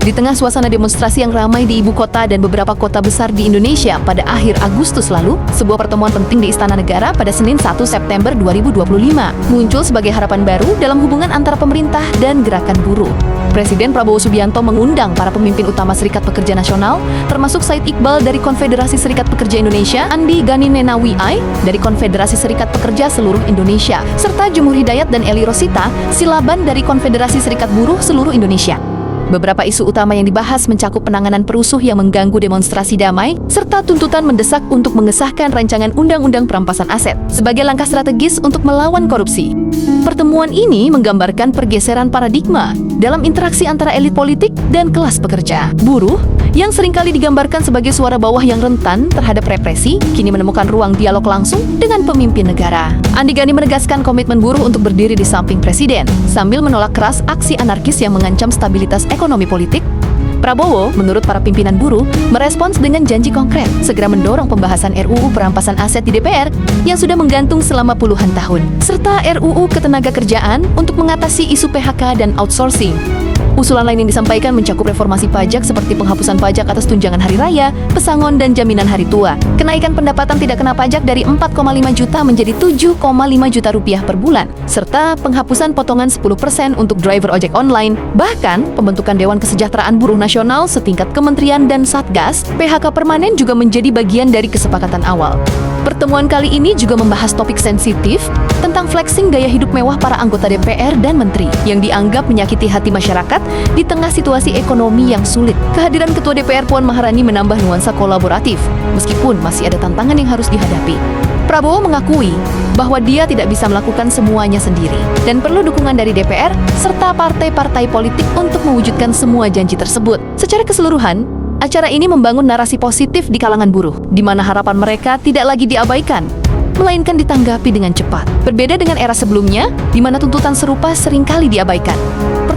Di tengah suasana demonstrasi yang ramai di ibu kota dan beberapa kota besar di Indonesia pada akhir Agustus lalu, sebuah pertemuan penting di Istana Negara pada Senin 1 September 2025 muncul sebagai harapan baru dalam hubungan antara pemerintah dan gerakan buruh. Presiden Prabowo Subianto mengundang para pemimpin utama Serikat Pekerja Nasional, termasuk Said Iqbal dari Konfederasi Serikat Pekerja Indonesia, Andi Gani Nenawiai dari Konfederasi Serikat Pekerja Seluruh Indonesia, serta Jumhur Hidayat dan Eli Rosita Silaban dari Konfederasi Serikat Buruh Seluruh Indonesia. Beberapa isu utama yang dibahas mencakup penanganan perusuh yang mengganggu demonstrasi damai, serta tuntutan mendesak untuk mengesahkan rancangan undang-undang perampasan aset sebagai langkah strategis untuk melawan korupsi. Pertemuan ini menggambarkan pergeseran paradigma dalam interaksi antara elit politik dan kelas pekerja. Buruh, yang seringkali digambarkan sebagai suara bawah yang rentan terhadap represi, kini menemukan ruang dialog langsung dengan pemimpin negara. Andi Gani menegaskan komitmen buruh untuk berdiri di samping presiden, sambil menolak keras aksi anarkis yang mengancam stabilitas ekonomi politik. Prabowo, menurut para pimpinan buruh, merespons dengan janji konkret, segera mendorong pembahasan RUU perampasan aset di DPR yang sudah menggantung selama puluhan tahun, serta RUU Ketenagakerjaan untuk mengatasi isu PHK dan outsourcing. Usulan lain yang disampaikan mencakup reformasi pajak seperti penghapusan pajak atas tunjangan hari raya, pesangon, dan jaminan hari tua, kenaikan pendapatan tidak kena pajak dari 4,5 juta menjadi 7,5 juta rupiah per bulan, serta penghapusan potongan 10% untuk driver ojek online, bahkan pembentukan Dewan Kesejahteraan Buruh Nasional setingkat kementerian dan satgas, PHK permanen juga menjadi bagian dari kesepakatan awal. Pertemuan kali ini juga membahas topik sensitif tentang flexing gaya hidup mewah para anggota DPR dan menteri yang dianggap menyakiti hati masyarakat di tengah situasi ekonomi yang sulit. Kehadiran Ketua DPR Puan Maharani menambah nuansa kolaboratif, meskipun masih ada tantangan yang harus dihadapi. Prabowo mengakui bahwa dia tidak bisa melakukan semuanya sendiri dan perlu dukungan dari DPR serta partai-partai politik untuk mewujudkan semua janji tersebut. Secara keseluruhan, acara ini membangun narasi positif di kalangan buruh, di mana harapan mereka tidak lagi diabaikan, melainkan ditanggapi dengan cepat. Berbeda dengan era sebelumnya, di mana tuntutan serupa seringkali diabaikan.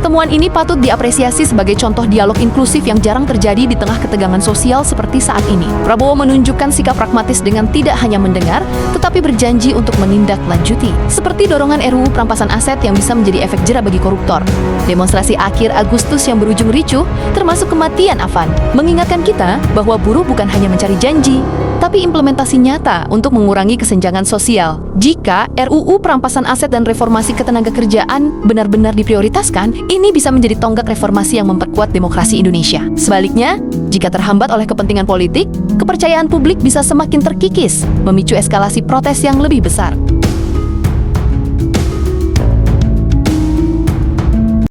Pertemuan ini patut diapresiasi sebagai contoh dialog inklusif yang jarang terjadi di tengah ketegangan sosial seperti saat ini. Prabowo menunjukkan sikap pragmatis dengan tidak hanya mendengar, tetapi berjanji untuk menindaklanjuti, seperti dorongan RUU perampasan aset yang bisa menjadi efek jera bagi koruptor. Demonstrasi akhir Agustus yang berujung ricuh, termasuk kematian Afan, mengingatkan kita bahwa buruh bukan hanya mencari janji, tapi implementasi nyata untuk mengurangi kesenjangan sosial. Jika RUU perampasan aset dan reformasi ketenagakerjaan benar-benar diprioritaskan, ini bisa menjadi tonggak reformasi yang memperkuat demokrasi Indonesia. Sebaliknya, jika terhambat oleh kepentingan politik, kepercayaan publik bisa semakin terkikis, memicu eskalasi protes yang lebih besar.